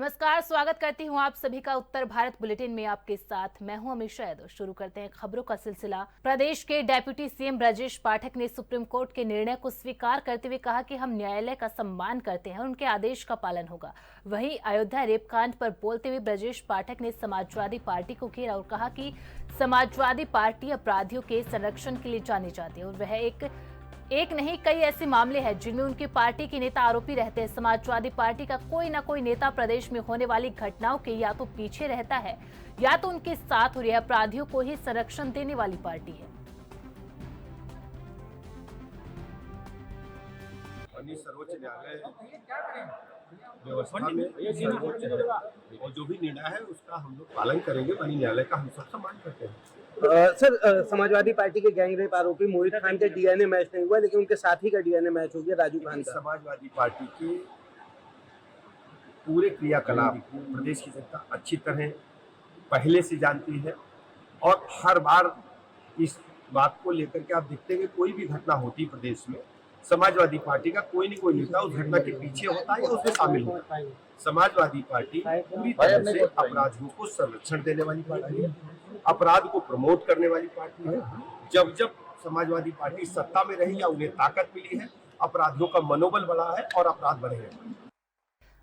नमस्कार, स्वागत करती हूँ आप सभी का उत्तर भारत बुलेटिन में। आपके साथ मैं हूँ अमीषा यादव। शुरू करते हैं खबरों का सिलसिला। प्रदेश के डेप्यूटी सीएम ब्रजेश पाठक ने सुप्रीम कोर्ट के निर्णय को स्वीकार करते हुए कहा कि हम न्यायालय का सम्मान करते हैं, उनके आदेश का पालन होगा। वहीं अयोध्या रेप कांड पर बोलते हुए ब्रजेश पाठक ने समाजवादी पार्टी को घेरा और कहा कि समाजवादी पार्टी अपराधियों के संरक्षण के लिए जानी जाती है और वह एक नहीं कई ऐसे मामले हैं जिनमें उनकी पार्टी के नेता आरोपी रहते हैं। समाजवादी पार्टी का कोई ना कोई नेता प्रदेश में होने वाली घटनाओं के या तो पीछे रहता है या तो उनके साथ, और यह अपराधियों को ही संरक्षण देने वाली पार्टी है। सर्वोच्च न्यायालय व्यवस्था में सर्वोच्च है और जो भी निर्णय है उसका हम लोग पालन करेंगे। माननीय न्यायालय का हम सब सम्मान करते हैं। सर, समाजवादी पार्टी के गैंग रेप आरोपी मोहित खान का डीएनए मैच नहीं हुआ, लेकिन उनके साथी का डीएनए मैच हो गया, राजू खान का। समाजवादी पार्टी के पूरे क्रियाकलाप प्रदेश की जनता अच्छी तरह पहले से जानती है और हर बार इस बात को लेकर के आप देखते हैं कि कोई भी घटना होती प्रदेश में समाजवादी पार्टी का कोई न कोई नेता उस घटना के पीछे होता है या उसमें शामिल होता है। समाजवादी पार्टी पूरी तरह से अपराधियों को संरक्षण देने वाली पार्टी है, अपराध को प्रमोट करने वाली पार्टी है। जब जब समाजवादी पार्टी सत्ता में रही या उन्हें ताकत मिली है, अपराधियों का मनोबल बढ़ा है और अपराध बढ़े हैं।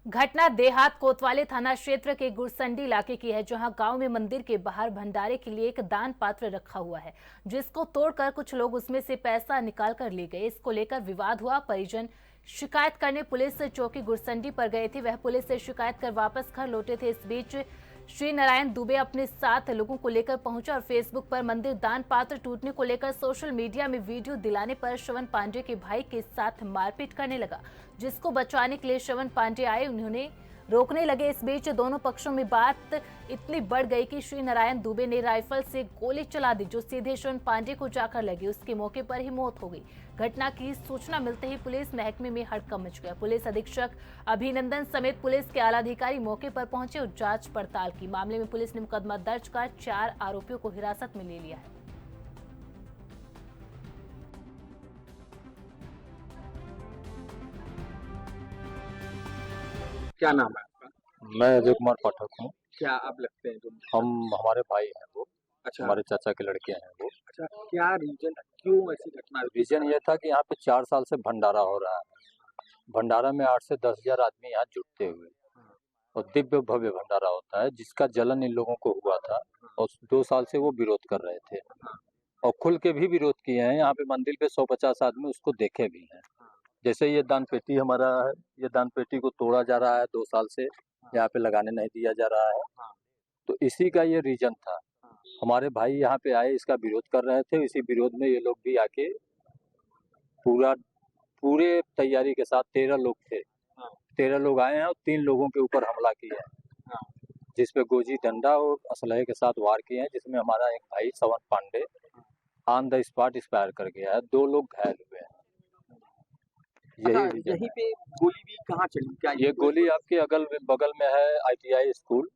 घटना देहात कोतवाली थाना क्षेत्र के गुरसंडी इलाके की है, जहां गांव में मंदिर के बाहर भंडारे के लिए एक दान पात्र रखा हुआ है, जिसको तोड़कर कुछ लोग उसमें से पैसा निकाल कर ले गए। इसको लेकर विवाद हुआ। परिजन शिकायत करने पुलिस चौकी गुरसंडी पर गए थे। वह पुलिस से शिकायत कर वापस घर लौटे थे। इस बीच श्री नारायण दुबे अपने साथ लोगों को लेकर पहुंचा और फेसबुक पर मंदिर दान पात्र टूटने को लेकर सोशल मीडिया में वीडियो दिलाने पर श्रवण पांडे के भाई के साथ मारपीट करने लगा, जिसको बचाने के लिए श्रवण पांडे आए, उन्होंने रोकने लगे। इस बीच दोनों पक्षों में बात इतनी बढ़ गई कि श्री नारायण दुबे ने राइफल से गोली चला दी, जो सीधे श्रवण पांडे को जाकर लगी। उसके मौके पर ही मौत हो गई। घटना की सूचना मिलते ही पुलिस महकमे में हड़कंप मच गया। पुलिस अधीक्षक अभिनंदन समेत पुलिस के आला अधिकारी मौके पर पहुंचे और जांच पड़ताल की। मामले में पुलिस ने मुकदमा दर्ज कर 4 आरोपियों को हिरासत में ले लिया है। क्या नाम है आपका? मैं अजय कुमार पाठक हूँ। क्या आप लगते हैं? हमारे भाई हैं वो। अच्छा, हमारे चाचा के लड़के हैं वो। अच्छा, क्या रीजन, क्यों ऐसी घटना? रीजन ये था कि यहाँ पे 4 साल से भंडारा हो रहा है। भंडारा में 8 से 10 हजार आदमी यहाँ जुटते हुए और दिव्य भव्य भंडारा होता है, जिसका जलन इन लोगों को हुआ था और 2 साल से वो विरोध कर रहे थे और खुल के भी विरोध किए हैं। यहाँ पे मंदिर पे 150 आदमी उसको देखे भी हैं। जैसे ये दान पेटी हमारा है, ये दान पेटी को तोड़ा जा रहा है 2 साल से, यहाँ पे लगाने नहीं दिया जा रहा है, तो इसी का ये रीजन था। हमारे भाई यहाँ पे आए, इसका विरोध कर रहे थे। इसी विरोध में ये लोग भी आके पूरे तैयारी के साथ 13 लोग थे, 13 लोग आए हैं और 3 लोगों के ऊपर हमला किया है, जिसपे गोजी डंडा और असलहे के साथ वार किए हैं, जिसमें हमारा एक भाई Shravan Pandey on the spot expire कर गया है। 2 लोग घायल हुए हैं। यहीं पे गोली भी कहाँ चली? क्या ये गोली आपके अगल बगल में है ITI स्कूल,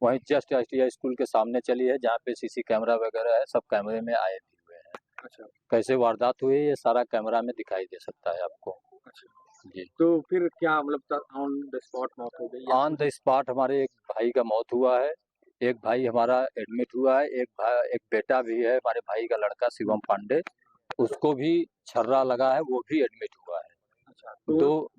वहीं जस्ट ITI स्कूल के सामने चली है, जहाँ पे CC कैमरा वगैरह है, सब कैमरे में आए भी हुए हैं। अच्छा, कैसे वारदात हुई ये सारा कैमरा में दिखाई दे सकता है आपको। अच्छा जी, तो फिर क्या मतलब ऑन द स्पॉट मौत हो गई? ऑन द स्पॉट हमारे एक भाई का मौत हुआ है, एक भाई हमारा एडमिट हुआ है, एक बेटा भी है हमारे भाई का लड़का शिवम पांडे, उसको भी छर्रा लगा है, वो भी एडमिट हुआ है। अच्छा,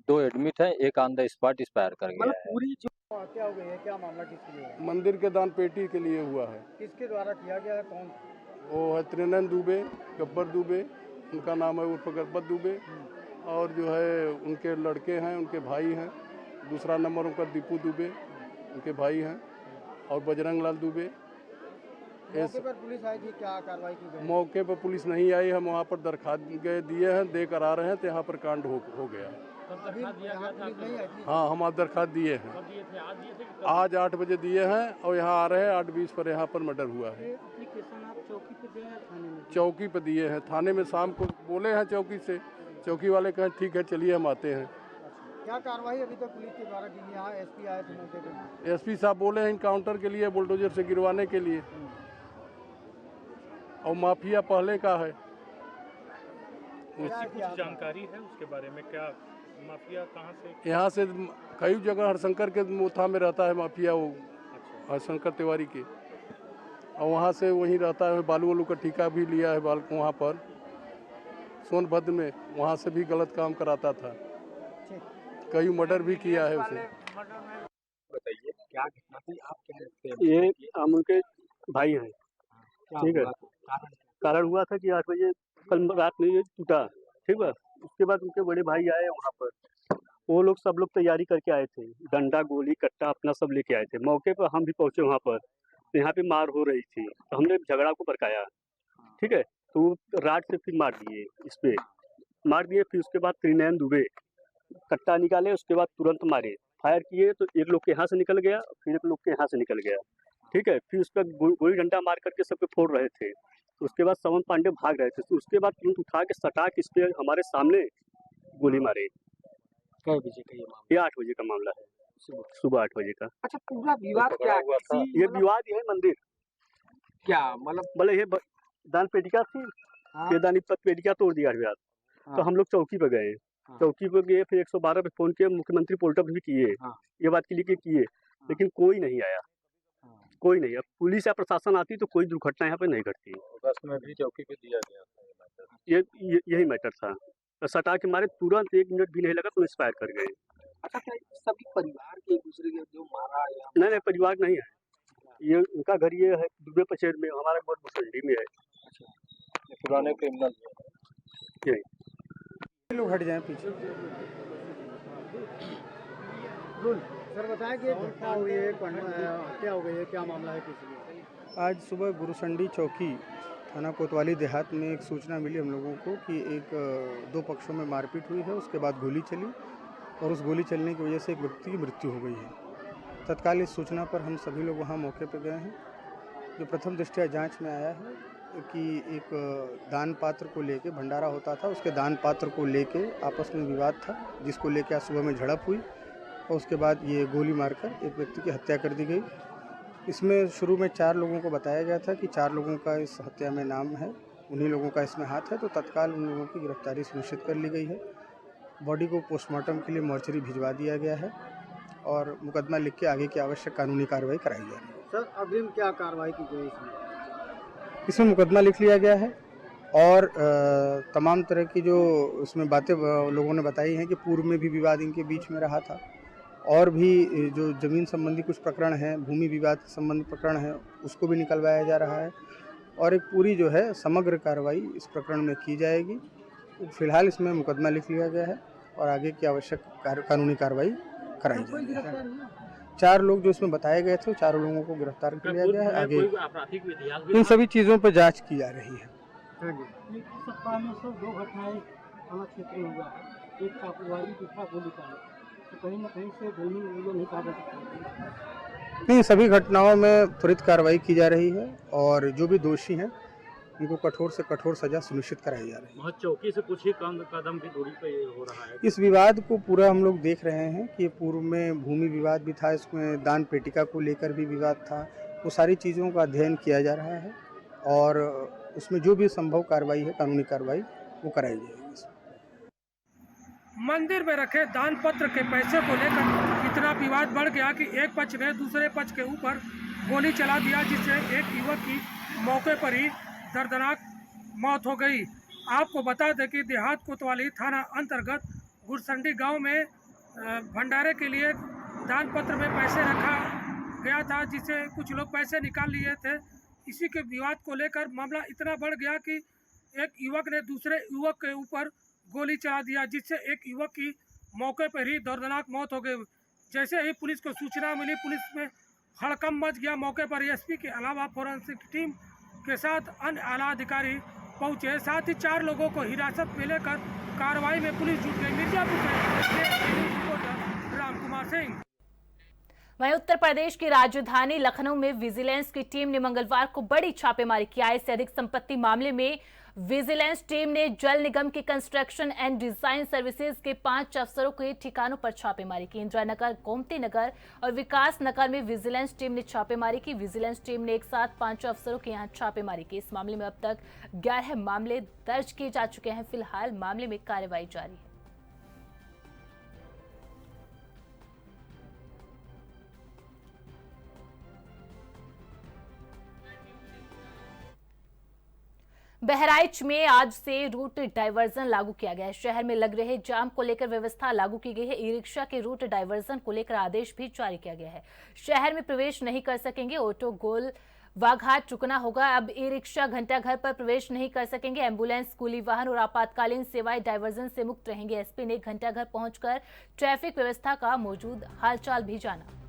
दो एडमिट है, एक ऑन द स्पॉट एक्सपायर कर गया है। पूरी जो हत्या हो गई है, क्या मामला किसके लिए है? मंदिर के दान पेटी के लिए हुआ है। किसके द्वारा किया गया है? कौन? वो है त्रिनयन दुबे, गब्बर दुबे, उनका नाम है उर्फ गब्बर दुबे, और जो है उनके लड़के हैं, उनके भाई हैं। दूसरा नंबर उनका दीपू दुबे, उनके भाई हैं, और बजरंग लाल दुबे। मौके पर पुलिस आई थी, क्या कार्रवाई की गई? मौके पर पुलिस नहीं आई, हम वहाँ पर दरखास्त दिए हैं, दे कर आ रहे हैं, तो यहाँ पर कांड हो गया। अभी यहाँ पुलिस नहीं आई थी? हाँ, हम आज दरखास्त दिए हैं। आज 8 बजे दिए हैं और यहाँ आ रहे हैं 8:20 पर। यहाँ पर मर्डर हुआ है। एप्लीकेशन आप चौकी पे दिए हैं, थाने में? चौकी पे दिए हैं। थाने में शाम को बोले हैं चौकी से, चौकी वाले कहें ठीक है चलिए हम आते हैं। क्या कार्रवाई अभी तक पुलिस के द्वारा की? यहाँ SP आए थे मौके पे? SP साहब बोले हैं इनकाउंटर के लिए, बुलडोजर से गिरवाने के लिए, और माफिया पहले का है। उसकी कुछ जानकारी है उसके बारे में? क्या माफिया कहाँ से? यहाँ से कई जगह हरशंकर के मोथा में रहता है माफिया, वो हरशंकर तिवारी के, और वहाँ से वहीं रहता है। बालू वालू का ठेका भी लिया है वहाँ पर सोनभद्र में, वहाँ से भी गलत काम कराता था। कई मर्डर भी किया है उसे। बताइए क्या घटना थी, आप क्या लगते हैं? ये हम उनके भाई हैं। क्या ठीक है। हुआ था? कारण हुआ था कि 8 बजे कल रात में ये टूटा, ठीक है। उसके बाद उनके बड़े भाई आए वहाँ पर, वो लोग सब लोग तैयारी करके आए थे, डंडा गोली कट्टा अपना सब लेके आए थे। मौके पर हम भी पहुँचे वहाँ पर, तो यहाँ पे मार हो रही थी, तो हमने झगड़ा को भड़काया, ठीक है। तो राड से फिर मार दिए, इस पे मार दिए। फिर उसके बाद त्रिनयन दुबे कट्टा निकाले, उसके बाद तुरंत मारे, फायर किए, तो एक लोग के यहाँ से निकल गया, फिर एक लोग के यहाँ से निकल गया, ठीक है। फिर उस पर गोली डंडा मार करके सबके फोड़ रहे थे। उसके बाद समन पांडे भाग रहे थे, तो उसके बाद तुरंत उठा के सटा के इस पे हमारे सामने गोली मारे। कै बजे का ये मामला? ये 8 बजे का मामला है, सुबह 8 बजे का। अच्छा, पूरा विवाद क्या हुआ था? ये विवाद है मंदिर, क्या मतलब? बोले ये दान पेटिका थी, ये दानी पेटिका तोड़ दिया विवाद। तो हम लोग चौकी पे गए, चौकी पे गए, फिर 112 पे फोन किए, मुख्यमंत्री पोर्टल भी किए, ये बात के लिए किए, लेकिन कोई नहीं आया, कोई नहीं। अब पुलिस या प्रशासन आती तो कोई दुर्घटना यहाँ पे नहीं घटती। अगस्त में भी चौकी पे दिया गया था यही मैटर था। तो सटा के मारे, तुरंत 1 मिनट भी नहीं लगा तो एक्सपायर कर गए। अच्छा, क्या सभी परिवार के एक दूसरे के जो मारा या? नहीं नहीं, परिवार नहीं है, ये उनका घर ये है दुबे पचेर में, हमारा घर मुसंडी में है। ये पुराने क्रिमिनल यही लोग हट जाएं पीछे। सर बताएं कि घटना हुई है, हत्या हो गई है, क्या मामला है, किस लिए? आज सुबह गुरुसंडी चौकी थाना कोतवाली देहात में एक सूचना मिली हम लोगों को कि दो पक्षों में मारपीट हुई है, उसके बाद गोली चली और उस गोली चलने की वजह से एक व्यक्ति की मृत्यु हो गई है। तत्काल इस सूचना पर हम सभी लोग वहां मौके पर गए हैं। जो प्रथम दृष्टया जांच में आया है कि एक दान पात्र को लेके भंडारा होता था, उसके दान पात्र को लेके आपस में विवाद था, जिसको लेके आज सुबह में झड़प हुई और उसके बाद ये गोली मारकर एक व्यक्ति की हत्या कर दी गई। इसमें शुरू में 4 लोगों को बताया गया था कि 4 लोगों का इस हत्या में नाम है, उन्हीं लोगों का इसमें हाथ है, तो तत्काल उन लोगों की गिरफ्तारी सुनिश्चित कर ली गई है। बॉडी को पोस्टमार्टम के लिए मोर्चरी भिजवा दिया गया है और मुकदमा लिख के आगे की आवश्यक कानूनी कार्रवाई कराई जा रही है। सर अग्रिम क्या कार्रवाई की गई इसमें मुकदमा लिख लिया गया है और तमाम तरह की जो उसमें बातें लोगों ने बताई हैं कि पूर्व में भी विवाद इनके बीच में रहा था और भी जो ज़मीन संबंधी कुछ प्रकरण हैं, भूमि विवाद संबंधी प्रकरण है, उसको भी निकलवाया जा रहा है और एक पूरी जो है समग्र कार्रवाई इस प्रकरण में की जाएगी। फिलहाल इसमें मुकदमा लिख लिया गया है और आगे की आवश्यक कानूनी कार्रवाई कराई जाएगी। 4 लोग जो इसमें बताए गए थे, 4 लोगों को गिरफ्तार कर लिया गया है। आगे इन सभी चीज़ों पर जांच की जा रही है। सप्ताह में सर 2 घटनाएं थाना क्षेत्र में हुआ है, एक चाकूवारी, दूसरा गोलीकांड, तो कहीं ना कहीं से दोनों नहीं कहा जा सकता। नहीं, सभी घटनाओं में त्वरित कार्रवाई की जा रही है और जो भी दोषी हैं उनको कठोर से कठोर सजा सुनिश्चित कराई जा रही है। चौकी से कुछ ही कदम की दूरी पे हो रहा है। इस विवाद को पूरा हम लोग देख रहे हैं कि पूर्व में भूमि विवाद भी था, इसमें दान पेटिका को लेकर भी विवाद था, वो सारी चीज़ों का अध्ययन किया जा रहा है और उसमें जो भी संभव कार्रवाई है, कानूनी कार्रवाई, वो कराई जाएगी। मंदिर में रखे दान पत्र के पैसे को लेकर इतना विवाद बढ़ गया कि एक पक्ष ने दूसरे पक्ष के ऊपर गोली चला दिया, जिससे एक युवक की मौके पर ही दर्दनाक मौत हो गई। आपको बता दें कि देहात कोतवाली थाना अंतर्गत गुरसंडी गांव में भंडारे के लिए दान पत्र में पैसे रखा गया था, जिससे कुछ लोग पैसे निकाल लिए थे। इसी के विवाद को लेकर मामला इतना बढ़ गया कि एक युवक ने दूसरे युवक के ऊपर गोली चला दिया, जिससे एक युवक की मौके पर ही दर्दनाक मौत हो गई। जैसे ही पुलिस को सूचना मिली, पुलिस में हड़कंप मच गया। मौके पर एसपी के अलावा फोरेंसिक टीम के साथ अन्य आला अधिकारी पहुंचे। साथ ही 4 लोगों को हिरासत में लेकर कार्रवाई में पुलिस जुट गई। मिर्जापुर से रिपोर्टर राम कुमार सिंह। वहीं उत्तर प्रदेश की राजधानी लखनऊ में विजिलेंस की टीम ने मंगलवार को बड़ी छापेमारी की। आय से अधिक संपत्ति मामले में विजिलेंस टीम ने जल निगम की कंस्ट्रक्शन एंड डिजाइन सर्विसेज के 5 अफसरों के ठिकानों पर छापेमारी की। इंदिरा नगर, गोमती नगर और विकास नगर में विजिलेंस टीम ने छापेमारी की। विजिलेंस टीम ने एक साथ 5 अफसरों के यहां छापेमारी की। इस मामले में अब तक 11 मामले दर्ज किए जा चुके हैं। फिलहाल मामले में कार्रवाई जारी है। बहराइच में आज से रूट डाइवर्जन लागू किया गया है। शहर में लग रहे जाम को लेकर व्यवस्था लागू की गई है। ई रिक्शा के रूट डाइवर्जन को लेकर आदेश भी जारी किया गया है। शहर में प्रवेश नहीं कर सकेंगे। ऑटो गोल वाघाट रुकना होगा। अब ई रिक्शा घंटाघर पर प्रवेश नहीं कर सकेंगे। एम्बुलेंस, स्कूली वाहन और आपातकालीन सेवाएं डाइवर्जन से मुक्त रहेंगे। एसपी ने घंटाघर पहुंचकर ट्रैफिक व्यवस्था का मौजूद हालचाल भी जाना।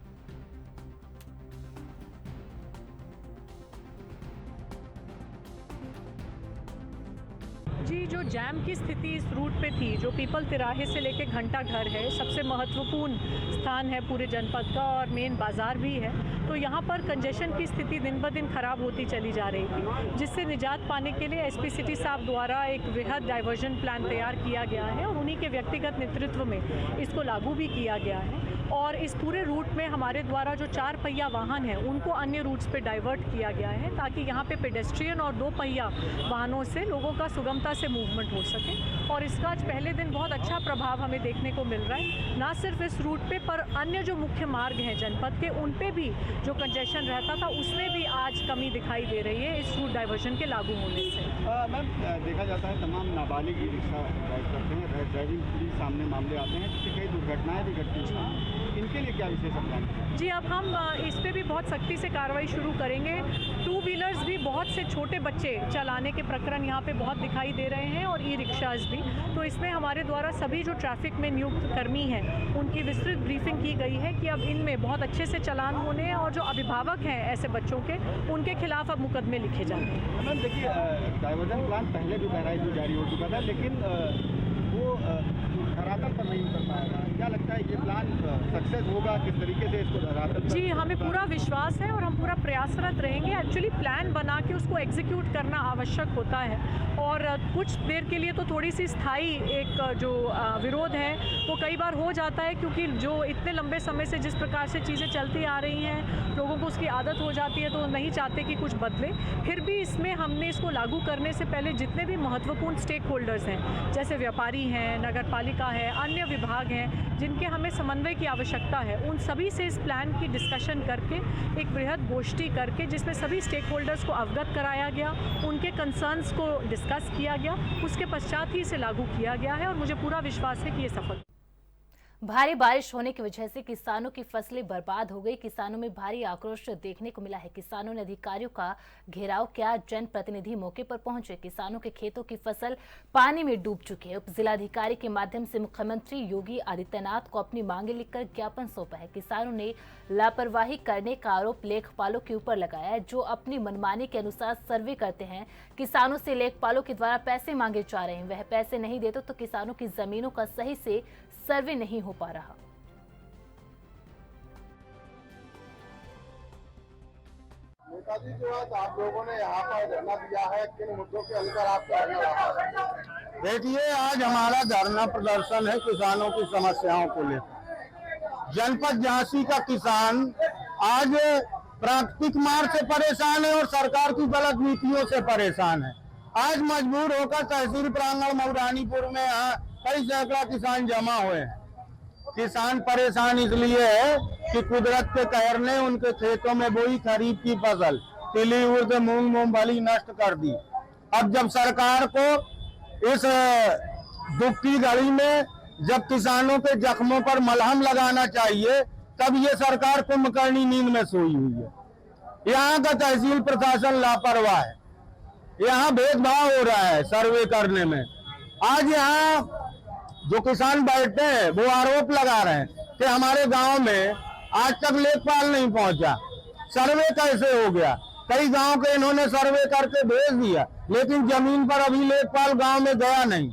जी, जो जैम की स्थिति इस रूट पे थी, जो पीपल तिराहे से लेके घंटा घर है, सबसे महत्वपूर्ण स्थान है पूरे जनपद का और मेन बाज़ार भी है, तो यहाँ पर कंजेशन की स्थिति दिन ब दिन ख़राब होती चली जा रही थी, जिससे निजात पाने के लिए एसपी सिटी साहब द्वारा एक वृहद डाइवर्जन प्लान तैयार किया गया है और उन्हीं के व्यक्तिगत नेतृत्व में इसको लागू भी किया गया है। और इस पूरे रूट में हमारे द्वारा जो 4 पहिया वाहन है उनको अन्य रूट्स पे डाइवर्ट किया गया है, ताकि यहाँ पे पेडेस्ट्रियन और 2 पहिया वाहनों से लोगों का सुगमता से मूवमेंट हो सके। और इसका आज पहले दिन बहुत अच्छा प्रभाव हमें देखने को मिल रहा है, ना सिर्फ इस रूट पे पर अन्य जो मुख्य मार्ग हैं जनपद के, उन पे भी जो कंजेशन रहता था उसमें भी आज कमी दिखाई दे रही है इस रूट डाइवर्जन के लागू होने से। मैम, देखा जाता है तमाम नाबालिग ई रिक्शा ड्राइव करते हैं, ड्राइविंग भी सामने मामले आते हैं, जिससे कई दुर्घटनाएं भी घटती हैं। इनके लिए क्या विशेष अभियान? जी, अब हम इस पे भी बहुत सख्ती से कार्रवाई शुरू करेंगे। 2 व्हीलर्स भी बहुत से छोटे बच्चे चलाने के प्रकरण यहाँ पे बहुत दिखाई दे रहे हैं और ई रिक्शाज भी, तो इसमें हमारे द्वारा सभी जो ट्रैफिक में नियुक्त कर्मी हैं उनकी विस्तृत ब्रीफिंग की गई है कि अब इनमें बहुत अच्छे से चालान होने और जो अभिभावक हैं ऐसे बच्चों के, उनके खिलाफ अब मुकदमे लिखे जाएंगे। मैम, देखिए, डाइवर्जन प्लान पहले भी बहराइच में जारी हो चुका था, लेकिन वो धरातल पर नहीं उतर पाएगा। क्या लगता है ये प्लान सक्सेस होगा? किस तरीके से इसको धरातल पर? जी, हमें पूरा विश्वास है और हम पूरा प्रयासरत रहेंगे। एक्चुअली प्लान बना के उसको एग्जीक्यूट करना आवश्यक होता है और कुछ देर के लिए तो थोड़ी सी स्थायी एक जो विरोध है वो कई बार हो जाता है, क्योंकि जो इतने लंबे समय से जिस प्रकार से चीज़ें चलती आ रही हैं लोगों को उसकी आदत हो जाती है, तो नहीं चाहते कि कुछ बदले। फिर भी इसमें हमने इसको लागू करने से पहले जितने भी महत्वपूर्ण स्टेक होल्डर्स हैं, जैसे व्यापारी हैं, नगर पालिका है, अन्य विभाग हैं जिनके हमें समन्वय की आवश्यकता है, उन सभी से इस प्लान की डिस्कशन करके एक बृहद गोष्ठी करके जिसमें सभी स्टेक होल्डर्स को अवगत कराया गया, उनके कंसर्न्स को डिस्कस किया गया, उसके पश्चात ही इसे लागू किया गया है और मुझे पूरा विश्वास है कि ये सफल। भारी बारिश होने की वजह से किसानों की फसलें बर्बाद हो गई। किसानों में भारी आक्रोश देखने को मिला है। किसानों ने अधिकारियों का घेराव किया। जनप्रतिनिधि मौके पर पहुंचे। किसानों के खेतों की फसल पानी में डूब चुकी है। उप जिलाधिकारी के माध्यम से मुख्यमंत्री योगी आदित्यनाथ को अपनी मांगे लिखकर ज्ञापन सौंपा है। किसानों ने लापरवाही करने का आरोप लेखपालों के ऊपर लगाया है, जो अपनी मनमानी के अनुसार सर्वे करते हैं। किसानों से लेखपालों के द्वारा पैसे मांगे जा रहे हैं। वह पैसे नहीं देते तो किसानों की जमीनों का सही से सर्वे नहीं हो पा रहा। नेताजी, जो आज आप लोगों ने यहाँ पर धरना दिया है, किन मुद्दों के अंदर आप धरना रहा है? देखिए, आज हमारा धरना प्रदर्शन है किसानों की समस्याओं को लेकर। जनपद झांसी का किसान आज प्राकृतिक मार से परेशान है और सरकार की गलत नीतियों से परेशान है। आज मजबूर होकर तहसील प्रांगण मऊरानीपुर में यहाँ कई सैकड़ा किसान जमा हुए हैं। किसान परेशान इसलिए है कि कुदरत के कहर ने उनके खेतों में बोई खरीफ की फसल, तिली, उड़द, मूंग, मूंगफली नष्ट कर दी। अब जब सरकार को इस दुख की घड़ी में जब किसानों के जख्मों पर मलहम लगाना चाहिए, तब ये सरकार कुंभकर्णी नींद में सोई हुई है। यहाँ का तहसील प्रशासन लापरवाह है। यहाँ भेदभाव हो रहा है सर्वे करने में। आज यहाँ जो किसान बैठते हैं वो आरोप लगा रहे हैं कि हमारे गांव में आज तक लेखपाल नहीं पहुंचा, सर्वे कैसे हो गया। कई गांव के इन्होंने सर्वे करके भेज दिया, लेकिन जमीन पर अभी लेखपाल गांव में गया नहीं।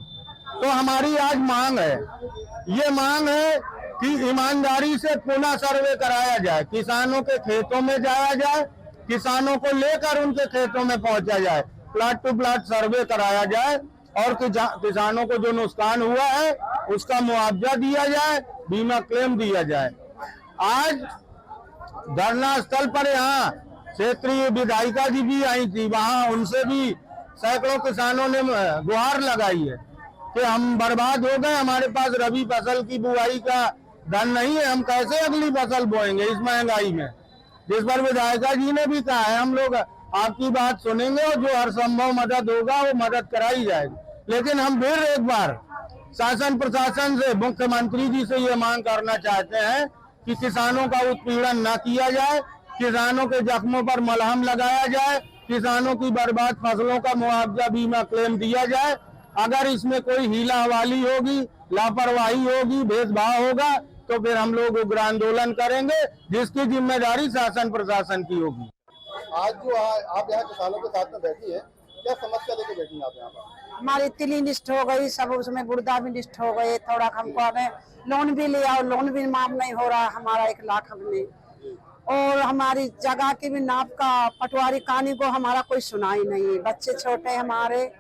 तो हमारी आज मांग है, ये मांग है कि ईमानदारी से पुनः सर्वे कराया जाए, किसानों के खेतों में जाया जाए, किसानों को लेकर उनके खेतों में पहुंचा जाए, प्लाट टू प्लाट सर्वे कराया जाए और किसानों को जो नुकसान हुआ है उसका मुआवजा दिया जाए, बीमा क्लेम दिया जाए। आज धरना स्थल पर यहाँ क्षेत्रीय विधायिका जी भी आई थी, वहाँ उनसे भी सैकड़ों किसानों ने गुहार लगाई है कि हम बर्बाद हो गए, हमारे पास रबी फसल की बुआई का धन नहीं है, हम कैसे अगली फसल बोएंगे इस महंगाई में। जिस पर विधायिका जी ने भी कहा है हम लोग आपकी बात सुनेंगे और जो हर संभव मदद होगा वो मदद कराई जाएगी। लेकिन हम फिर एक बार शासन प्रशासन से, मुख्यमंत्री जी से ये मांग करना चाहते हैं कि किसानों का उत्पीड़न न किया जाए, किसानों के जख्मों पर मलहम लगाया जाए, किसानों की बर्बाद फसलों का मुआवजा बीमा क्लेम दिया जाए। अगर इसमें कोई हीला हवाली होगी, लापरवाही होगी, भेदभाव होगा तो फिर हम लोग उग्र आंदोलन करेंगे, जिसकी जिम्मेदारी शासन प्रशासन की होगी। आज जो आप यहाँ किसानों के साथ में बैठी है, क्या समस्या लेके बैठी हैं आप यहाँ पर? हमारी तिली निष्ठ हो गई, सब उसमें गुर्दा भी निष्ठ हो गए। थोड़ा हमको हमें लोन भी लिया और लोन भी माफ नहीं हो रहा हमारा 1 लाख हमने, और हमारी जगह की भी नाप का पटवारी कहानी को हमारा कोई सुनाई नहीं। बच्चे छोटे हमारे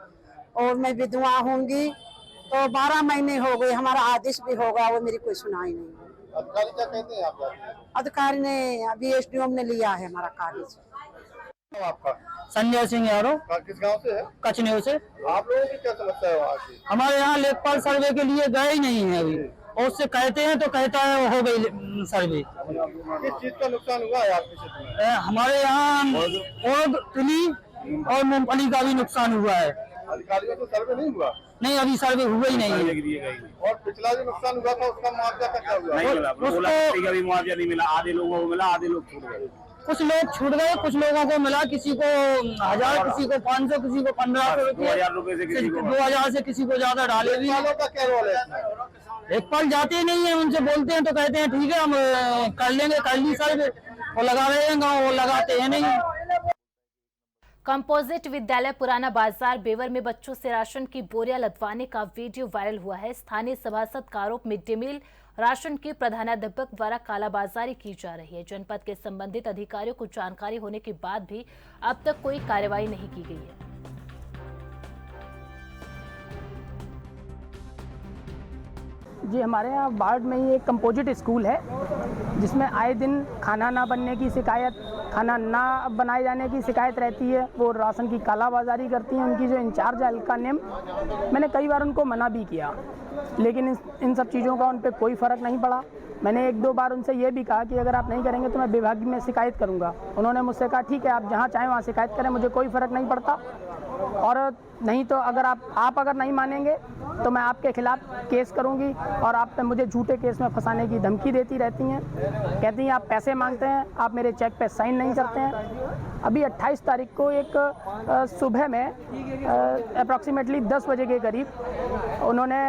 और मैं विधवा होंगी तो 12 महीने हो गए, हमारा आदेश भी होगा, वो मेरी कोई सुनाई नहीं। अधिकारी क्या कहते हैं आपका? अधिकारी ने अभी SDM ने लिया है हमारा कागज। आपका संजय सिंह यादव। किस गांव से है? कचनेव से। आप लोगों की क्या समस्या है वहाँ की? हमारे यहाँ लेखपाल सर्वे के लिए गए ही नहीं है अभी, और उससे कहते हैं तो कहता है हो गई सर्वे। किस चीज का नुकसान हुआ है आपके क्षेत्र में? हमारे यहाँ और तिली और मूंगफली का भी नुकसान हुआ है। अधिकारियों को सर्वे नहीं हुआ? नहीं, अभी सर्वे हुआ ही नहीं है। और पिछला जो नुकसान हुआ था उसका मुआवजा का क्या हुआ? नहीं मिला, उसको भी मुआवजा नहीं मिला। आधे लोगों को मिला, आधे लोग छूट गए। कुछ लोग छूट गए, कुछ लोगों को मिला, किसी को 1000, किसी को 500, किसी को 1500 रुपये, 2000 रुपए से किसी को 2000 से किसी को ज्यादा डाले भी। का क्या रोल है? लेखपाल जाते नहीं है, उनसे बोलते हैं तो कहते हैं ठीक है हम कर लेंगे, कर ली सर्वे, वो लगा रहेगा, वो लगाते हैं नहीं। कंपोजिट विद्यालय पुराना बाजार बेवर में बच्चों से राशन की बोरियां लदवाने का वीडियो वायरल हुआ है। स्थानीय सभासद का आरोप, मिड डे मील राशन की प्रधानाध्यापक द्वारा कालाबाजारी की जा रही है। जनपद के संबंधित अधिकारियों को जानकारी होने के बाद भी अब तक कोई कार्रवाई नहीं की गई है। जी, हमारे यहाँ वार्ड में ही एक कंपोजिट स्कूल है जिसमें आए दिन खाना ना बनने की शिकायत, खाना ना बनाए जाने की शिकायत रहती है। वो राशन की कालाबाजारी करती हैं। उनकी जो इंचार्ज है अलका नेम, मैंने कई बार उनको मना भी किया, लेकिन इन सब चीज़ों का उन पर कोई फ़र्क नहीं पड़ा। मैंने 1-2 बार उनसे ये भी कहा कि अगर आप नहीं करेंगे तो मैं विभाग में शिकायत करूँगा। उन्होंने मुझसे कहा ठीक है, आप जहाँ चाहें वहाँ शिकायत करें, मुझे कोई फ़र्क नहीं पड़ता, और नहीं तो अगर आप अगर नहीं मानेंगे तो मैं आपके खिलाफ केस करूंगी। और आप मुझे झूठे केस में फंसाने की धमकी देती रहती हैं, कहती हैं आप पैसे मांगते हैं, आप मेरे चेक पे साइन नहीं करते हैं। अभी 28 तारीख को एक सुबह में अप्रॉक्सीमेटली 10 बजे के करीब उन्होंने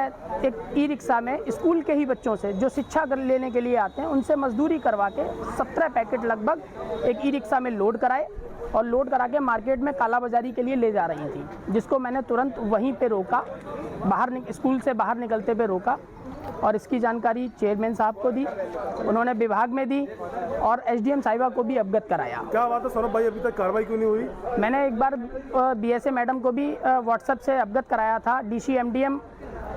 एक ई-रिक्शा में स्कूल के ही बच्चों से जो शिक्षा लेने के लिए आते हैं उनसे मजदूरी करवा के 17 पैकेट लगभग एक ई-रिक्शा में लोड कराए और लोड करा के मार्केट में कालाबाजारी के लिए ले जा रही थी, जिसको मैंने तुरंत वहीं पे रोका, स्कूल से बाहर निकलते पे रोका और इसकी जानकारी चेयरमैन साहब को दी, उन्होंने विभाग में दी और SDM साहिबा को भी अवगत कराया। क्या बात है सौरभ भाई, अभी तक कार्रवाई क्यों नहीं हुई? मैंने एक बार BSA मैडम को भी व्हाट्सएप से अवगत कराया था, DC MDM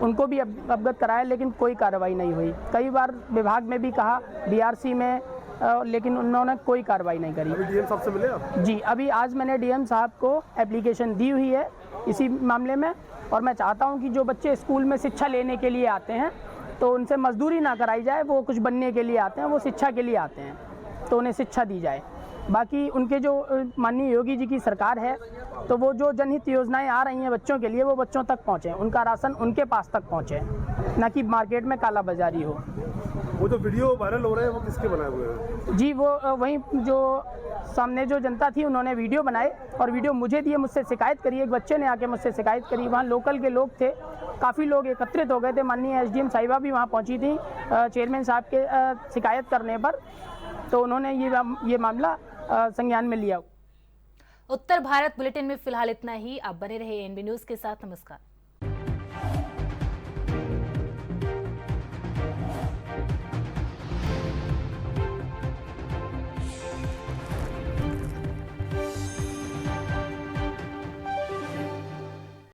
उनको भी अवगत कराया, लेकिन कोई कार्रवाई नहीं हुई। कई बार विभाग में भी कहा, BRC में, लेकिन उन्होंने कोई कार्रवाई नहीं करी। अभी DM साहब से मिले आप? जी, अभी आज मैंने DM साहब को एप्लीकेशन दी हुई है इसी मामले में, और मैं चाहता हूं कि जो बच्चे स्कूल में शिक्षा लेने के लिए आते हैं तो उनसे मजदूरी ना कराई जाए। वो कुछ बनने के लिए आते हैं, वो शिक्षा के लिए आते हैं, तो उन्हें शिक्षा दी जाए। बाकी उनके जो माननीय योगी जी की सरकार है, तो वो जो जनहित योजनाएं आ रही हैं बच्चों के लिए, वो बच्चों तक पहुँचे, उनका राशन उनके पास तक पहुँचे, ना कि मार्केट में कालाबाजारी हो। वो जो वीडियो वायरल हो रहे हैं वो किसके बनाए हुए हैं? जी, वो वहीं जो सामने जो जनता थी उन्होंने वीडियो बनाए और वीडियो मुझे दिए, मुझसे शिकायत करी, एक बच्चे ने आके मुझसे शिकायत करी। वहाँ लोकल के लोग थे, काफ़ी लोग एकत्रित हो गए थे, माननीय SDM साहिबा भी वहाँ पहुँची थी चेयरमैन साहब के शिकायत करने पर, तो उन्होंने ये मामला संज्ञान में लिया। उत्तर भारत बुलेटिन में फिलहाल इतना ही। आप बने रहे ANB न्यूज़ के साथ। नमस्कार।